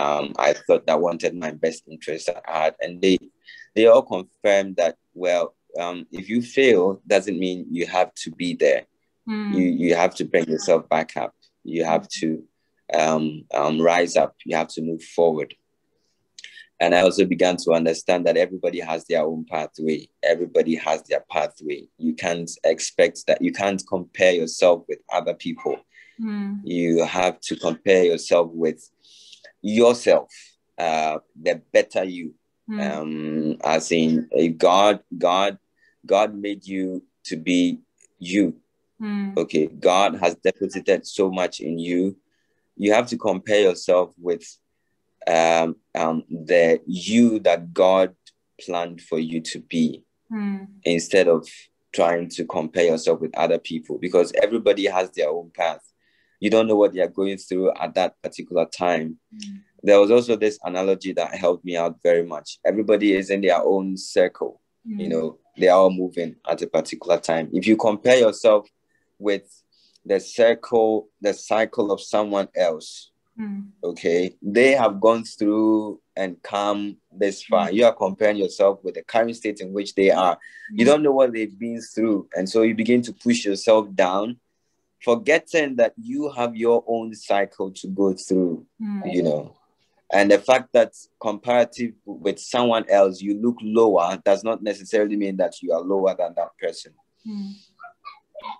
I thought that wanted my best interest at heart. And they all confirmed that, well, if you fail, doesn't mean you have to be there. You have to bring yourself back up. You have to rise up. You have to move forward. And I also began to understand that everybody has their own pathway. Everybody has their pathway. You can't expect that. You can't compare yourself with other people. You have to compare yourself with yourself, the better you. As in, God made you to be you. Okay, God has deposited so much in you. You have to compare yourself with the you that God planned for you to be, instead of trying to compare yourself with other people, because everybody has their own path. You don't know what they are going through at that particular time. There was also this analogy that helped me out very much. Everybody is in their own circle. You know, they are all moving at a particular time. If you compare yourself with the cycle of someone else, okay, they have gone through and come this far. You are comparing yourself with the current state in which they are. You don't know what they've been through. And so you begin to push yourself down, forgetting that you have your own cycle to go through, you know. And the fact that comparative with someone else, you look lower does not necessarily mean that you are lower than that person.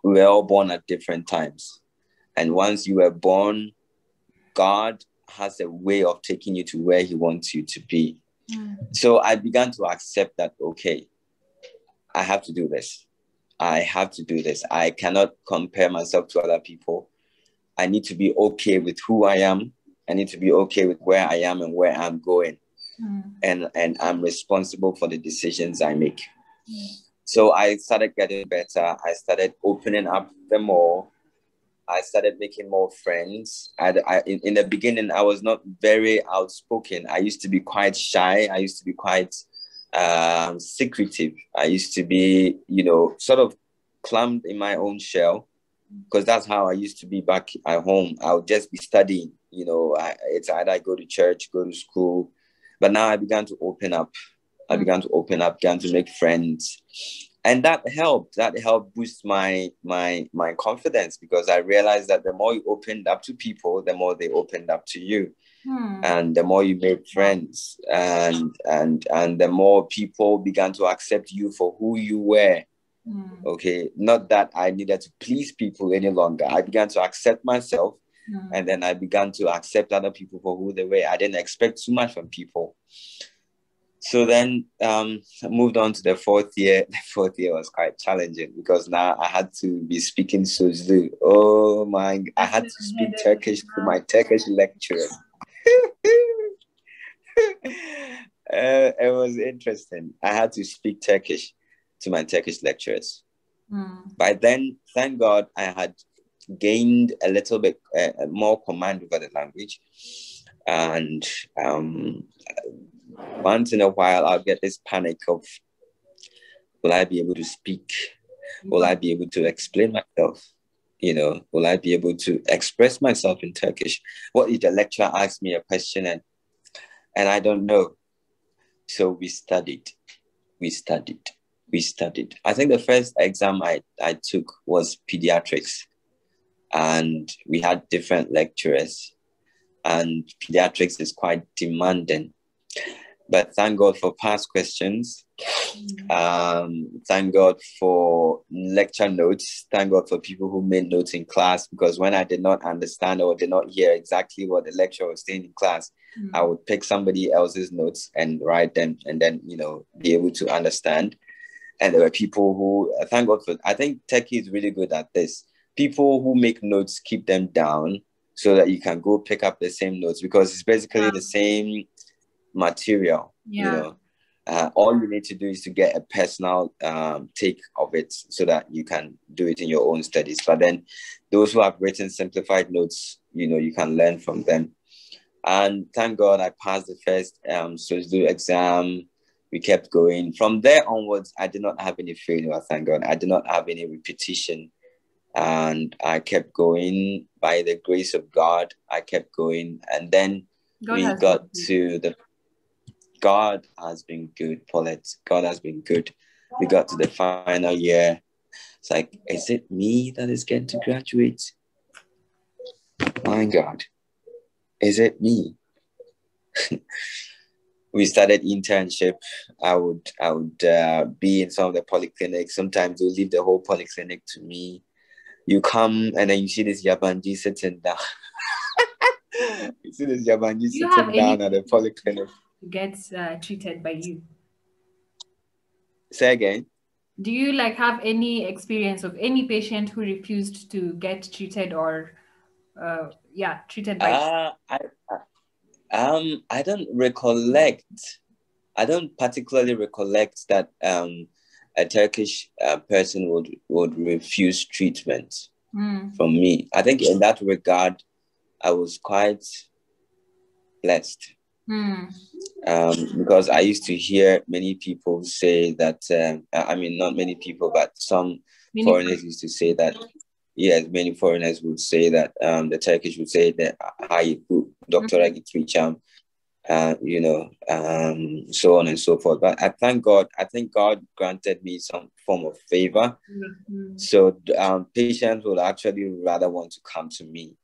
We were all born at different times. And once you were born, God has a way of taking you to where he wants you to be. So I began to accept that, okay, I have to do this. I have to do this. I cannot compare myself to other people. I need to be okay with who I am. I need to be okay with where I am and where I'm going. And I'm responsible for the decisions I make. So I started getting better. I started opening up the more. I started making more friends. In the beginning, I was not very outspoken. I used to be quite shy. I used to be quite secretive. I used to be, you know, sort of clamped in my own shell, because that's how I used to be back at home. I would just be studying, you know, it's either I go to church, go to school. But now I began to open up. Began to make friends. And that helped boost my confidence, because I realized that the more you opened up to people, the more they opened up to you. And the more you made friends, and the more people began to accept you for who you were. Okay, not that I needed to please people any longer. I began to accept myself, and then I began to accept other people for who they were. I didn't expect too much from people. So then I moved on to the fourth year. The fourth year was quite challenging, because now I had to be speaking Sözlü. Oh my, I had to speak Turkish to my Turkish lecturer. It was interesting. I had to speak Turkish to my Turkish lecturers. By then, thank God, I had gained a little bit more command over the language. And once in a while, I'll get this panic of, will I be able to speak? Will I be able to explain myself? You know, will I be able to express myself in Turkish? What if the lecturer asks me a question and I don't know? So we studied. I think the first exam I took was pediatrics, and we had different lecturers, and pediatrics is quite demanding. But thank God for past questions. Thank God for lecture notes. Thank God for people who made notes in class, because when I did not understand or did not hear exactly what the lecturer was saying in class, I would pick somebody else's notes and write them, and then, you know, be able to understand. And there were people who, thank God for, I think Turkey is really good at this. People who make notes, keep them down so that you can go pick up the same notes, because it's basically the same material. You know, all you need to do is to get a personal take of it, so that you can do it in your own studies. But then those who have written simplified notes, you know, you can learn from them. And thank God I passed the first Sözlü exam. We kept going. From there onwards, I did not have any failure, thank God. I did not have any repetition. And I kept going by the grace of God. I kept going. And then we got to the... God has been good, Paulette. God has been good. We got to the final year. It's like, is it me that is getting to graduate? My God, is it me? We started internship. I would be in some of the polyclinics. Sometimes they'll leave the whole polyclinic to me. You come and then you see this Yabanji sitting down. You see this Yabanji sitting down at the polyclinic. Gets treated by you. Say again. Do you have any experience of any patient who refused to get treated or treated by I don't recollect. I don't particularly recollect that a Turkish person would refuse treatment from me. I think in that regard, I was quite blessed. Because I used to hear many people say that, not many people, but some foreigners used to say that, yes, many foreigners would say that, the Turkish would say that, hi, Dr. Agitricham, so on and so forth. But I think God granted me some form of favor. So patients would actually rather want to come to me,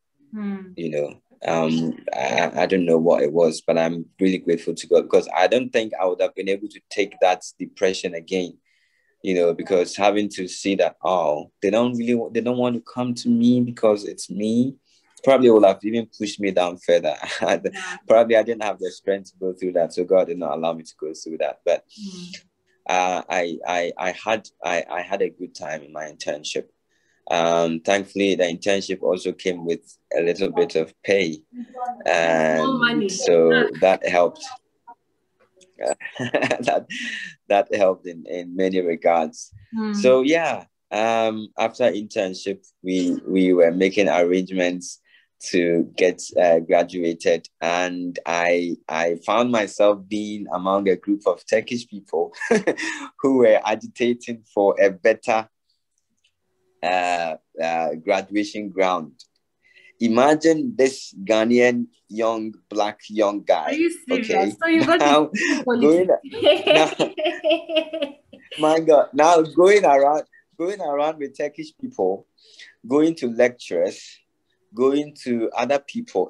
I don't know what it was, but I'm really grateful to God, because I don't think I would have been able to take that depression again, because having to see that, they don't want to come to me because it's me, probably would have even pushed me down further. Probably I didn't have the strength to go through that, so God did not allow me to go through that. But I had a good time in my internship. Thankfully, the internship also came with a little bit of pay, and so that helped. that helped in many regards. So after internship, we were making arrangements to get graduated, and I found myself being among a group of Turkish people who were agitating for a better graduation ground. Imagine this Ghanaian young guy. Are you serious? Okay, so you got now, my God, now going around with Turkish people, going to lectures, going to other people,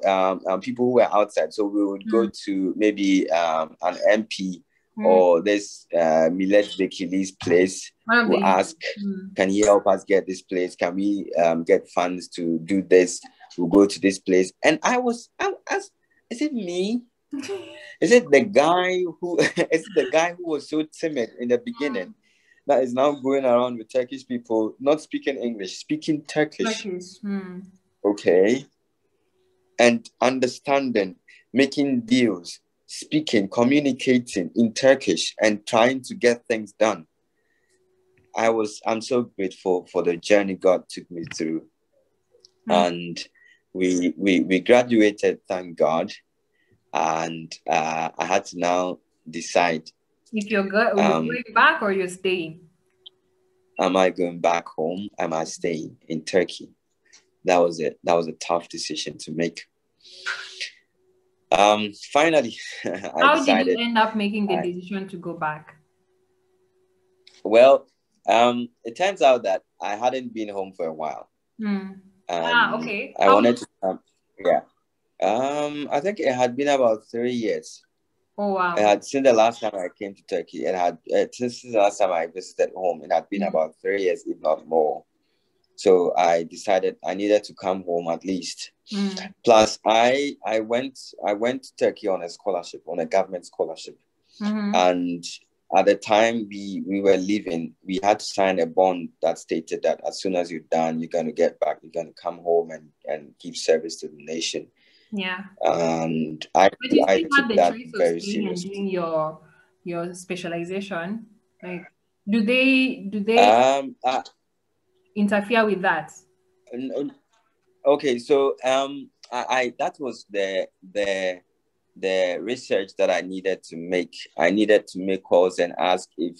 people who were outside. So we would go to maybe an MP or this Millet Bekili's place. We'll ask, can he help us get this place? Can we get funds to do this? We'll go to this place. And I asked, is it me? Is it the guy who was so timid in the beginning that is now going around with Turkish people, not speaking English, speaking Turkish? Okay. And understanding, making deals, speaking, communicating in Turkish, and trying to get things done. I'm so grateful for the journey God took me through. And we graduated, thank God. And I had to now decide if you're going back or you're staying. Am I going back home? Am I staying in Turkey? That was it. That was a tough decision to make. Finally, How did you end up making the decision to go back? Well, it turns out that I hadn't been home for a while. Okay. I wanted to I think it had been about 3 years. Oh wow! Since the last time I came to Turkey, since the last time I visited home, it had been about 3 years, if not more. So I decided I needed to come home at least. Plus, I went to Turkey on a scholarship, on a government scholarship, and at the time we were leaving, we had to sign a bond that stated that as soon as you're done, you're going to get back, you're going to come home and give service to the nation. Yeah. And I took that very seriously. Doing your specialization, like, do they interfere with that? Okay, so I that was the research that I needed to make. I needed to make calls and ask if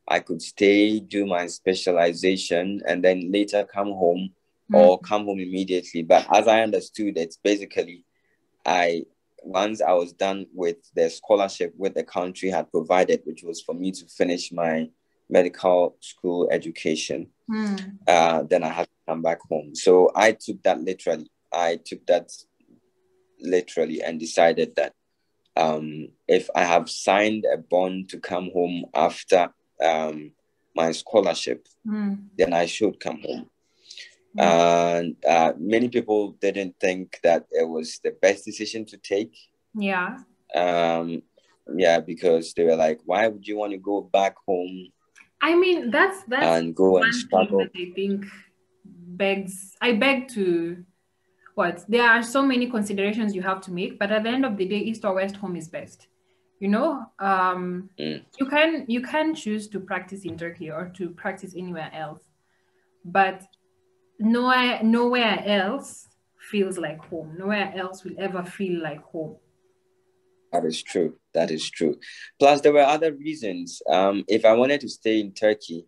I could stay, do my specialization, and then later come home or come home immediately. But as I understood, it's basically I once I was done with the scholarship which the country had provided, which was for me to finish my medical school education, then I had to come back home. So I took that literally. And decided that if I have signed a bond to come home after my scholarship, then I should come home. And many people didn't think that it was the best decision to take. Yeah. Because they were like, why would you want to go back home? I mean, that's and go one and struggle. thing that I think I beg to there are so many considerations you have to make, but at the end of the day, east or west, home is best. You know, you can choose to practice in Turkey or to practice anywhere else, but nowhere else feels like home. Nowhere else will ever feel like home. That is true. Plus, there were other reasons. If I wanted to stay in Turkey,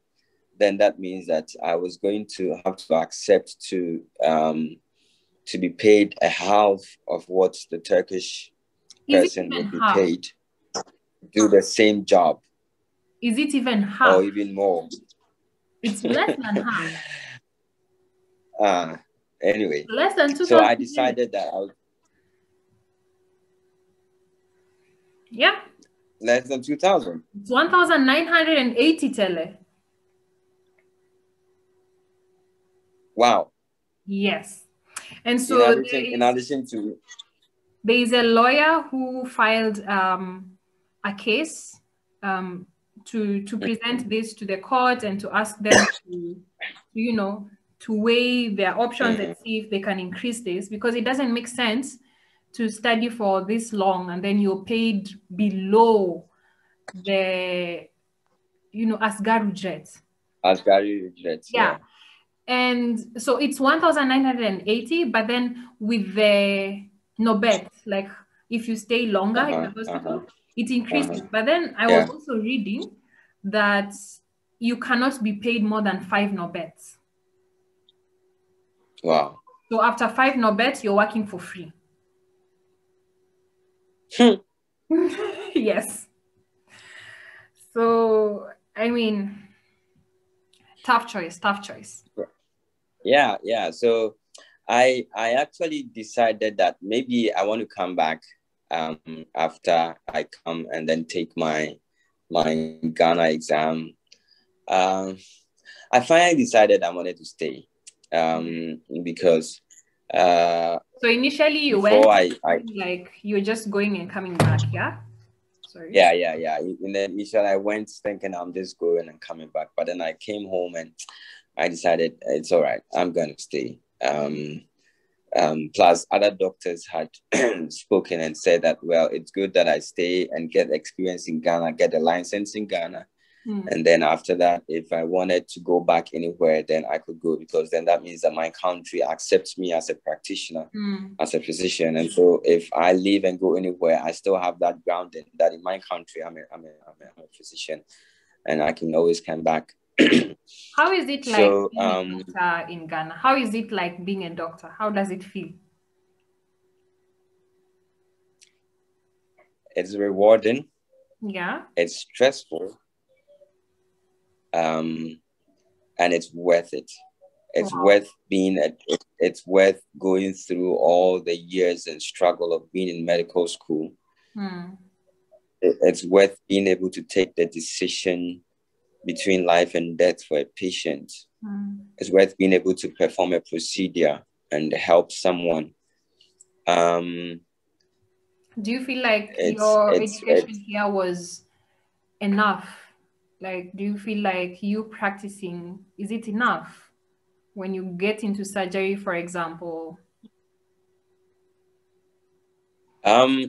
then that means that I was going to have to accept to be paid a half of what the Turkish person would be paid to do the same job. Is it even half? Or even more? It's less than half. Anyway. Less than 2,000. So I decided that I would. Yeah. Less than 2,000. It's 1,980 tele. Wow. Yes. And so in addition to, there is a lawyer who filed a case to present this to the court and to ask them to weigh their options and see if they can increase this, because it doesn't make sense to study for this long and then you're paid below the asgari ücret. Asgari ücret, yeah. And so it's 1,980, but then with the nobet, like if you stay longer in the hospital, it increases. But then I was also reading that you cannot be paid more than 5 nobets. Wow. So after 5 nobets, you're working for free. Yes. So, I mean, tough choice. Yeah. So I actually decided that maybe I want to come back after I come and then take my Ghana exam. I finally decided I wanted to stay because so initially you went like you're just going and coming back, yeah? Sorry. Yeah. Initially I went thinking I'm just going and coming back, but then I came home and I decided it's all right, I'm going to stay. Plus other doctors had spoken and said that, well, it's good that I stay and get experience in Ghana, get a license in Ghana. And then after that, if I wanted to go back anywhere, then I could go, because then that means that my country accepts me as a practitioner, as a physician. And so if I leave and go anywhere, I still have that grounding that in my country, I'm a physician and I can always come back. How is it like being a doctor in Ghana? How is it like being a doctor? How does it feel? It's rewarding. Yeah. It's stressful. And it's worth it. It's worth it's worth going through all the years and struggle of being in medical school. It's worth being able to take the decision between life and death for a patient. It's worth being able to perform a procedure and help someone. Do you feel like your education here was enough? Like, do you feel like you practicing, is it enough when you get into surgery, for example? There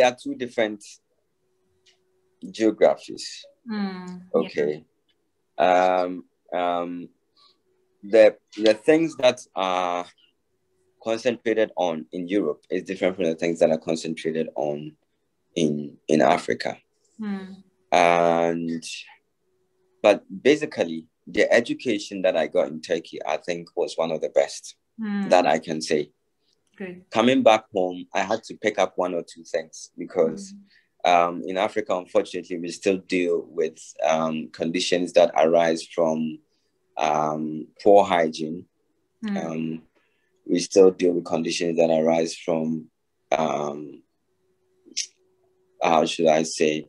are two different geographies. Okay. Yeah. The things that are concentrated on in Europe is different from the things that are concentrated on in Africa. But basically, the education that I got in Turkey, I think, was one of the best. that I can say. Good. Coming back home, I had to pick up one or two things because in Africa, unfortunately, we still deal with conditions that arise from poor hygiene. We still deal with conditions that arise from, how should I say,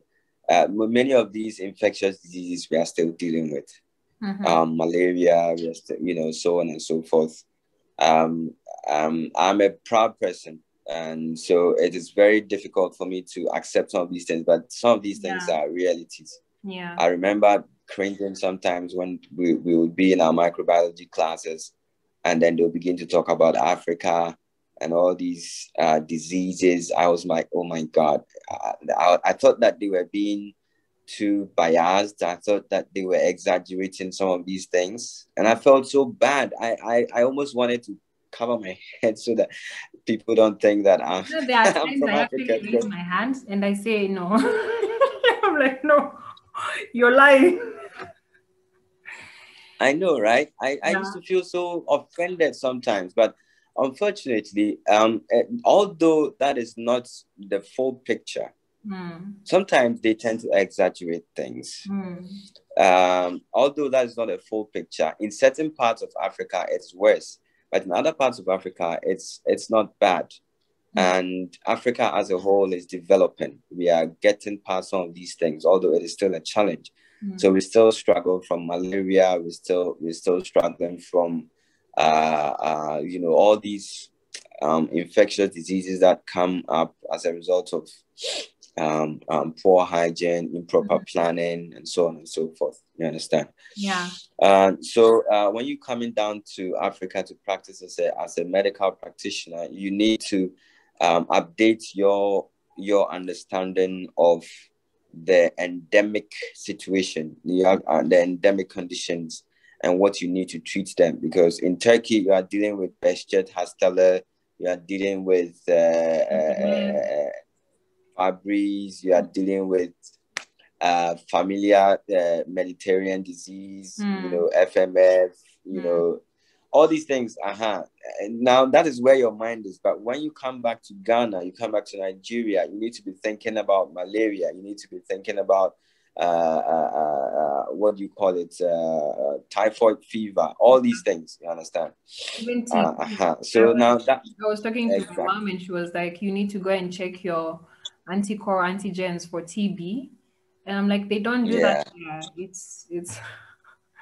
many of these infectious diseases we are still dealing with. Malaria, so on and so forth. I'm a proud person, and so it is very difficult for me to accept some of these things, but some of these things are realities. I remember cringing sometimes when we would be in our microbiology classes, and then they'll begin to talk about Africa and all these diseases. I was like, oh my God. I thought that they were being too biased. I thought that they were exaggerating some of these things. And I felt so bad. I almost wanted to cover my head so that people don't think that I'm, There are I'm times from I Africa. actually raise my hands and I say no. I'm like, no, you're lying. I know, right? I used to feel so offended sometimes, but unfortunately, although that is not the full picture, sometimes they tend to exaggerate things. Although that is not a full picture, in certain parts of Africa, it's worse. But in other parts of Africa, it's not bad. And Africa as a whole is developing. We are getting past some of these things, although it is still a challenge. So we still struggle from malaria. We're still struggling from, all these infectious diseases that come up as a result of poor hygiene, improper planning, and so on and so forth. You understand? Yeah. So when you're coming down to Africa to practice as a medical practitioner, you need to update your understanding of the endemic situation, the endemic conditions, and what you need to treat them. Because in Turkey, you are dealing with Behçet hastalığı, you are dealing with Fabry's, you are dealing with familiar Mediterranean disease, FMF, all these things. And now that is where your mind is. But when you come back to Ghana, you come back to Nigeria, you need to be thinking about malaria. You need to be thinking about what do you call it? Typhoid fever, all these things, you understand? Even TB. So now that I was talking to my mom and she was like, you need to go and check your anticore antigens for TB. And I'm like, they don't do that here. It's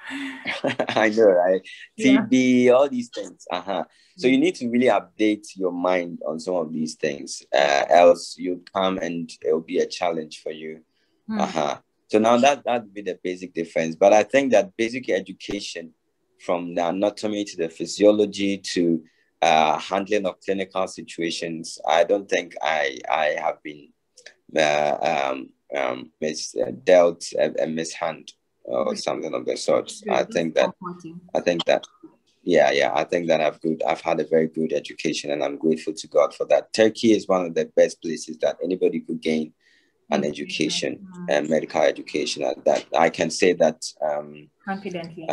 I know, right? TB, all these things. So you need to really update your mind on some of these things. Else you come and it'll be a challenge for you. So now that would be the basic difference. But I think that basic education, from the anatomy to the physiology to handling of clinical situations, I don't think I have been dealt a mishand or something of the sort. I think that I've had a very good education, and I'm grateful to God for that. Turkey is one of the best places that anybody could gain an education, medical education. That I can say that confidently.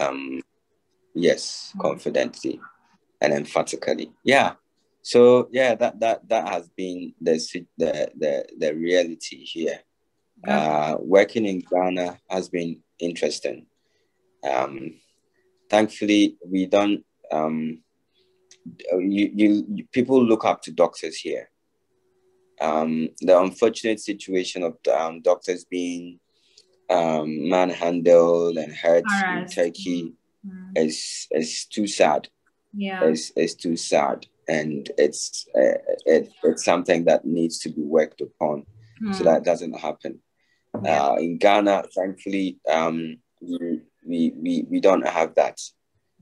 Yes, confidently and emphatically. Yeah. So that has been the reality here. Working in Ghana has been interesting. Thankfully, we don't. People look up to doctors here. The unfortunate situation of doctors being manhandled and hurt in Turkey is too sad. It's too sad, and it's something that needs to be worked upon so that doesn't happen. In Ghana, thankfully, we don't have that.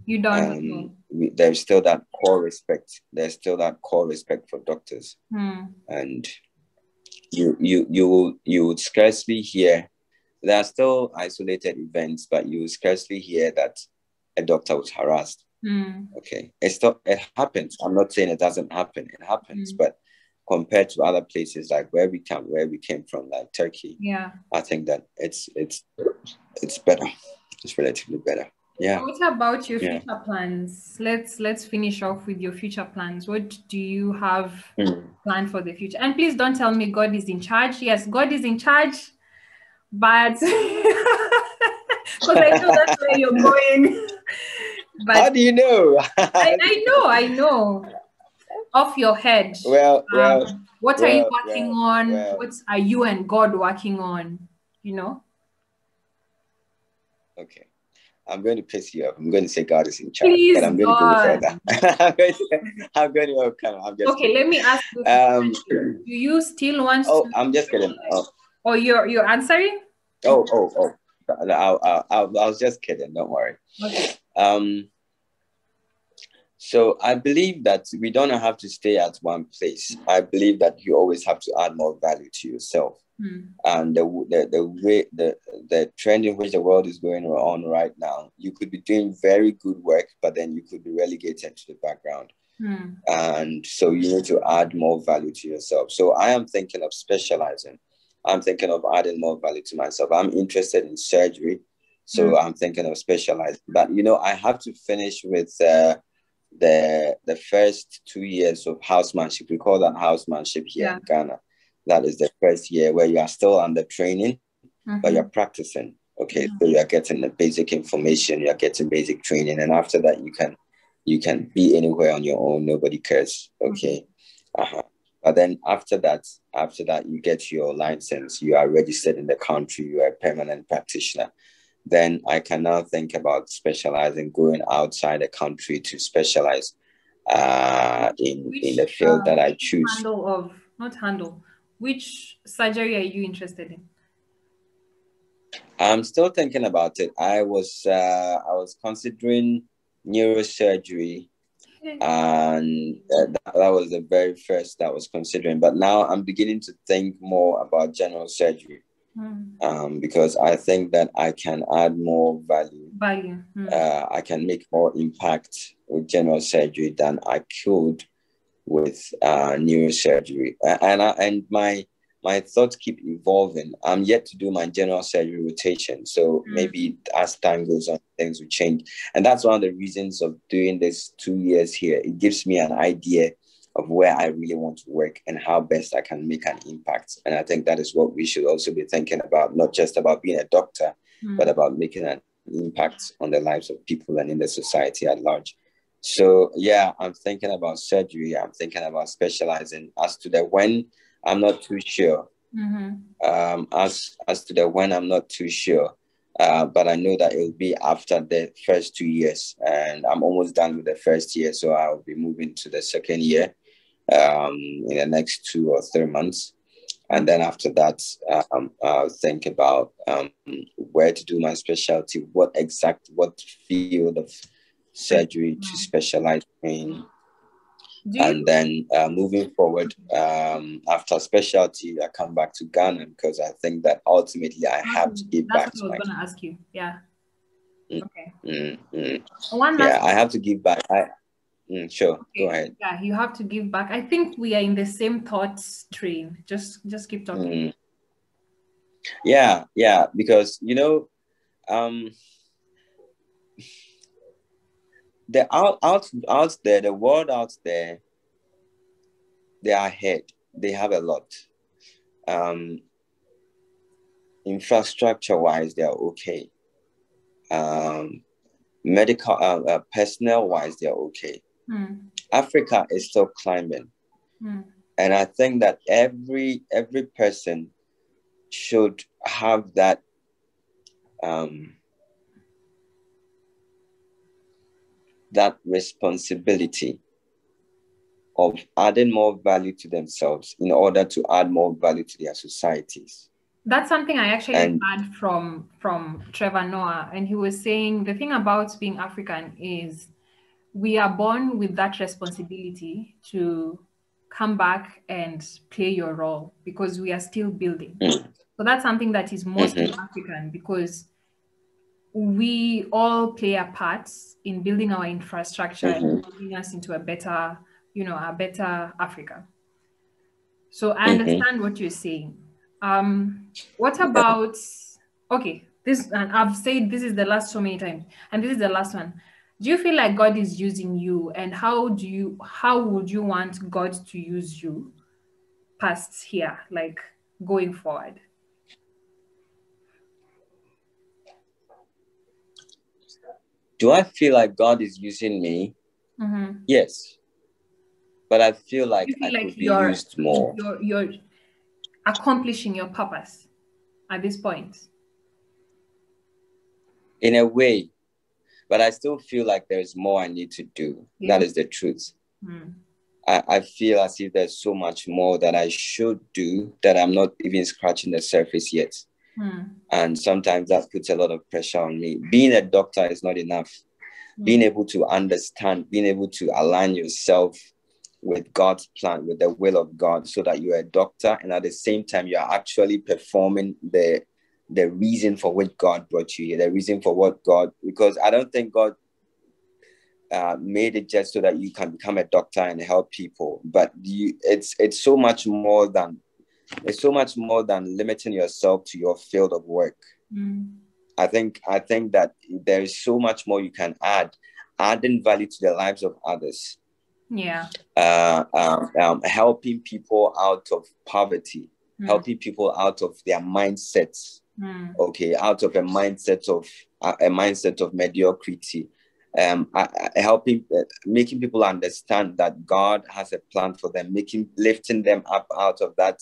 You don't. There's still that core respect. There's still that core respect for doctors, and you would scarcely hear. There are still isolated events, but you would scarcely hear that a doctor was harassed. Okay, it happens. I'm not saying it doesn't happen. It happens, but compared to other places like where we came from, like Turkey, I think that it's better. It's relatively better. Yeah. What about your future plans? Let's finish off with your future plans. What do you have planned for the future? And please don't tell me God is in charge. Yes, God is in charge, but because I know that's where you're going. But how do you know? I know. Off your head. Well, what are you working on? What are you and God working on? You know? Okay. I'm going to piss you off. I'm going to say God is in charge, Please, but I'm going to go further. I'm going to okay, kidding. Let me ask you. Do you still want to? I'm just kidding. Oh, you're answering? Oh. I was just kidding. Don't worry. Okay. So I believe that we don't have to stay at one place. I believe that you always have to add more value to yourself. And the trend in which the world is going on right now, you could be doing very good work, but then you could be relegated to the background. And so you need to add more value to yourself. So I am thinking of specializing. I'm thinking of adding more value to myself. I'm interested in surgery. So I'm thinking of specializing. But, I have to finish with the first 2 years of housemanship. We call that housemanship here in Ghana. That is the first year where you are still under training, but you're practicing. Okay, so you're getting the basic information, you're getting basic training, and after that you can be anywhere on your own. Nobody cares. Okay, but then after that you get your license. You are registered in the country. You are a permanent practitioner. Then I can now think about specializing, going outside the country to specialize in the field that I choose. Which surgery are you interested in? I'm still thinking about it. I was considering neurosurgery, and that was the very first that I was considering. But now I'm beginning to think more about general surgery, because I think that I can add more value. I can make more impact with general surgery than I could with neurosurgery, and my thoughts keep evolving. I'm yet to do my general surgery rotation, so maybe as time goes on, things will change. And that's one of the reasons of doing this 2 years here. It gives me an idea of where I really want to work and how best I can make an impact. And I think that is what we should also be thinking about, not just about being a doctor, but about making an impact on the lives of people and in the society at large. So yeah, I'm thinking about surgery. I'm thinking about specializing. As to the when, I'm not too sure. As to the when, I'm not too sure. But I know that it'll be after the first 2 years, and I'm almost done with the first year, so I'll be moving to the second year in the next 2 or 3 months. And then after that, I'll think about where to do my specialty, what field of surgery to specialize in. And then moving forward, after specialty, I come back to Ghana because I think that ultimately I have to give back to my. That's what I was going to ask you. Yeah. Okay. I have to give back. Sure. Okay. Go ahead. Yeah, you have to give back. I think we are in the same thoughts train. Just keep talking. Yeah, because the out there, the world out there, they are ahead. They have a lot. Infrastructure wise, they are okay. Medical personnel wise, they are okay. Africa is still climbing, and I think that every person should have that that responsibility of adding more value to themselves in order to add more value to their societies. That's something I actually heard from Trevor Noah, and he was saying the thing about being African is we are born with that responsibility to come back and play your role because we are still building. So that's something that is mostly African, because we all play a part in building our infrastructure and building us into a better Africa. So I understand what you're saying. What about, okay, This, and I've said this is the last so many times, and this is the last one. Do you feel like God is using you, and how would you want God to use you past here, like going forward? Do I feel like God is using me? Mm-hmm. Yes, but I feel Do like you I feel like could be used more. you're accomplishing your purpose at this point? In a way, but I still feel like there's more I need to do. Yeah. That is the truth. Mm. I feel as if there's so much more that I should do that I'm not even scratching the surface yet. Mm. And sometimes that puts a lot of pressure on me. Being a doctor is not enough. Being able to understand, being able to align yourself with God's plan, with the will of God, so that you're a doctor and at the same time you're actually performing the reason for which God brought you here, the reason for what God, because I don't think God made it just so that you can become a doctor and help people, but it's so much more than limiting yourself to your field of work. Mm. I think that there is so much more you can adding value to the lives of others. Yeah. Helping people out of poverty, helping people out of their mindsets. Okay, out of a mindset of mediocrity. Helping, making people understand that God has a plan for them, lifting them up out of that.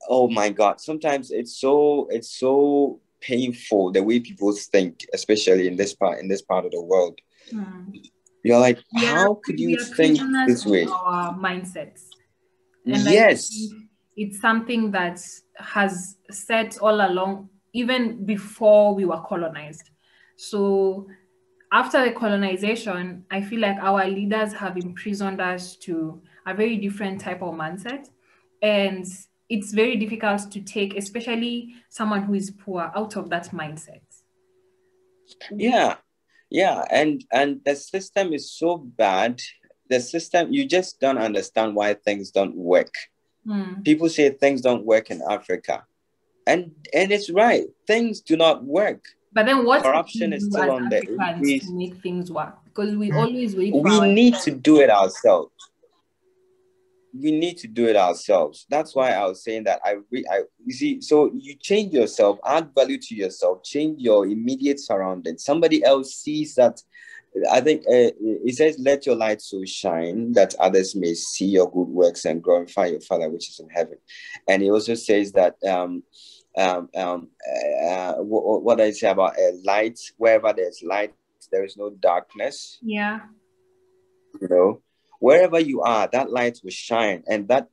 Oh my God! Sometimes it's so painful the way people think, especially in this part of the world. You're like, how could you think this way? Our mindsets. And yes, I think it's something that has set all along, even before we were colonized. So after the colonization, I feel like our leaders have imprisoned us to a very different type of mindset. And it's very difficult to take, especially someone who is poor, out of that mindset. Yeah. And the system is so bad. The system, you just don't understand why things don't work. People say things don't work in Africa. And it's right. Things do not work. But then what corruption is still as on the Africans increase. to make things work? Because we always wait for We need to do it ourselves. We need to do it ourselves. That's why I was saying that you see, so you change yourself, add value to yourself, change your immediate surroundings. Somebody else sees that. I think it says, "Let your light so shine that others may see your good works and glorify your Father which is in heaven." And he also says that what I say about light, wherever there's light, there is no darkness. Yeah. You know, wherever you are, that light will shine, and that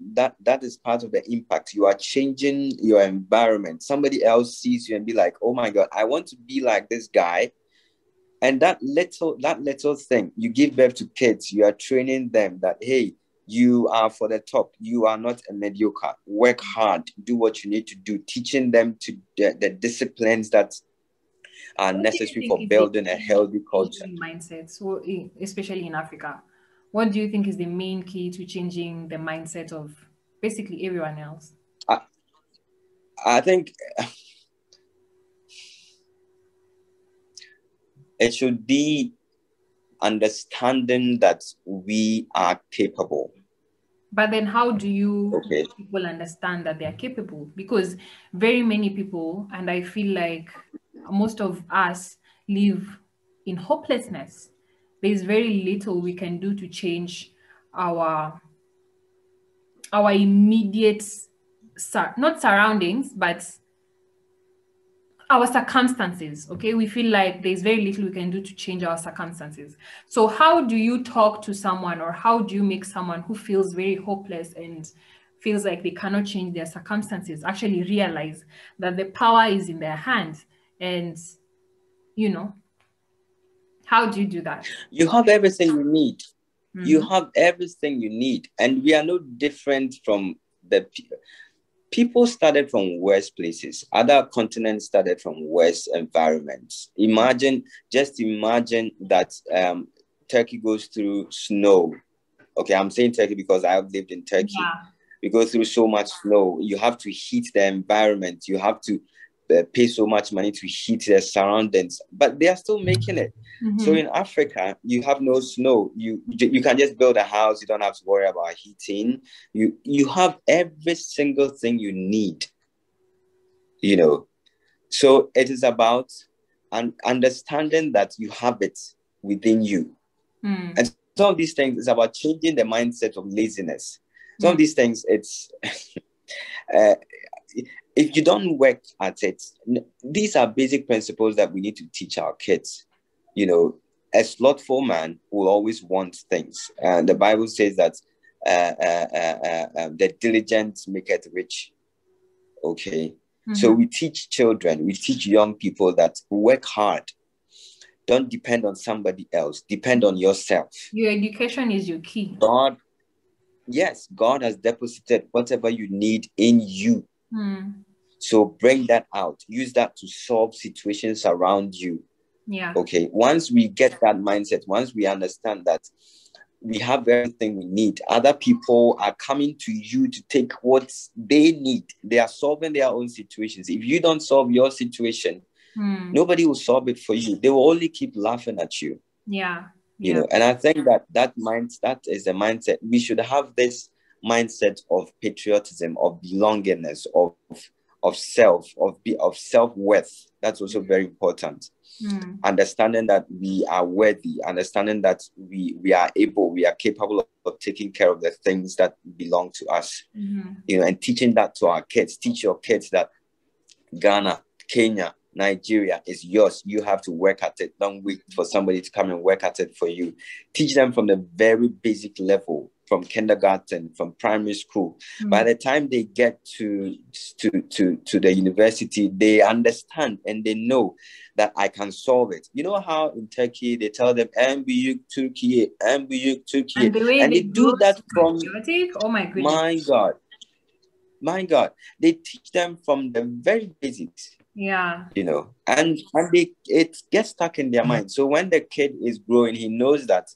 is part of the impact. You are changing your environment. Somebody else sees you and be like, "Oh my God, I want to be like this guy." And that little thing, you give birth to kids, you are training them that, hey, you are for the top. You are not a mediocre. Work hard. Do what you need to do. Teaching them to the disciplines that are necessary for building a healthy culture. Mindset. So, especially in Africa, what do you think is the main key to changing the mindset of basically everyone else? I think it should be understanding that we are capable. But then how do you people understand that they are capable? Because very many people, and I feel like most of us, live in hopelessness. There's very little we can do to change our immediate not surroundings, but our circumstances. Okay, we feel like there's very little we can do to change our circumstances. So how do you talk to someone, or how do you make someone who feels very hopeless and feels like they cannot change their circumstances actually realize that the power is in their hands? And how do you do that? You have everything you need. You have everything you need, and we are no different from the people. Started from worse places. Other continents started from worse environments. Just imagine that Turkey goes through snow. Okay, I'm saying Turkey because I've lived in Turkey. Yeah. We go through so much snow. You have to heat the environment. You have to pay so much money to heat their surroundings, but they are still making it. So in Africa, you have no snow. You can just build a house. You don't have to worry about heating. You have every single thing you need, So it is about understanding that you have it within you. And some of these things is about changing the mindset of laziness. Some of these things, it's if you don't work at it, these are basic principles that we need to teach our kids. A slothful man will always want things. The Bible says that the diligent maketh rich. Okay. So we teach children, we teach young people that work hard. Don't depend on somebody else. Depend on yourself. Your education is your key. God has deposited whatever you need in you. So bring that out. Use that to solve situations around you. Yeah. Okay. Once we get that mindset, once we understand that we have everything we need, other people are coming to you to take what they need. They are solving their own situations. If you don't solve your situation, nobody will solve it for you. They will only keep laughing at you. Yeah. And I think that is the mindset. We should have this mindset of patriotism, of belongingness, of self-worth. That's also very important. Understanding that we are worthy, understanding that we are capable of taking care of the things that belong to us. And teaching that to our kids. Teach your kids that Ghana, Kenya, Nigeria is yours. You have to work at it. Don't wait for somebody to come and work at it for you. Teach them from the very basic level, from kindergarten, from primary school. By the time they get to the university, they understand and they know that I can solve it. You know how in Turkey they tell them MBU Turkey, MBU Turkey, and they do that from oh my goodness. My God, they teach them from the very basics. Yeah. And it gets stuck in their mind. So when the kid is growing, he knows that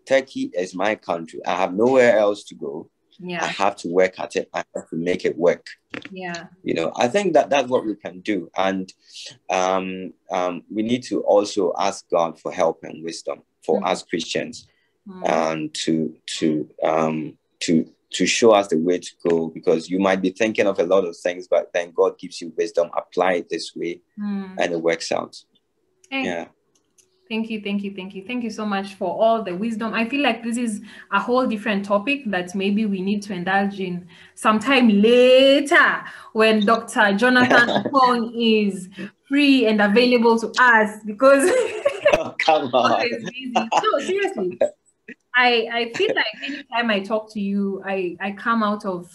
Turkey is my country. I have nowhere else to go. Yeah. I have to work at it. I have to make it work. Yeah. I think that's what we can do. And we need to also ask God for help and wisdom for us Christians, and to show us the way to go, because you might be thinking of a lot of things, but then God gives you wisdom. Apply it this way, and it works out. Yeah. Thank you so much for all the wisdom. I feel like this is a whole different topic that maybe we need to indulge in sometime later when Dr. Jonathan Opong is free and available to us, because come on. he's busy. No, seriously. I feel like anytime I talk to you, I come out of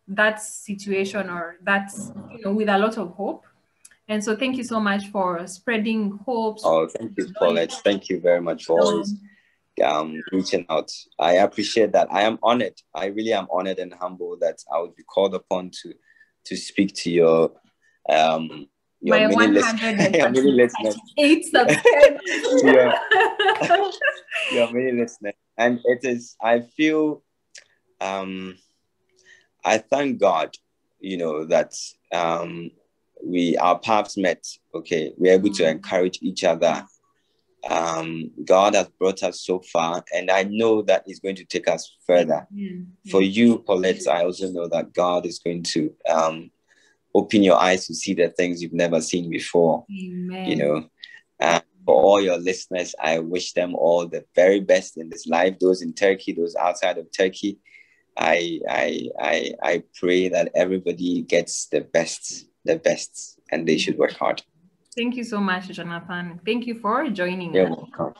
that situation or that's, with a lot of hope. And so thank you so much for spreading hopes. Oh, thank you, Paulette. Thank you very much for always reaching out. I appreciate that. I am honored. I really am honored and humble that I would be called upon to speak to your my mini listeners. 8 subscribers. Your many listeners. And it is, I feel, I thank God, that our paths met. Okay, we're able to encourage each other. God has brought us so far, and I know that He's going to take us further. For you, Paulette, I also know that God is going to open your eyes to see the things you've never seen before. Amen. For all your listeners, I wish them all the very best in this life. Those in Turkey, those outside of Turkey, I pray that everybody gets the best, and they should work hard. Thank you so much, Jonathan. Thank you for joining us. You're welcome.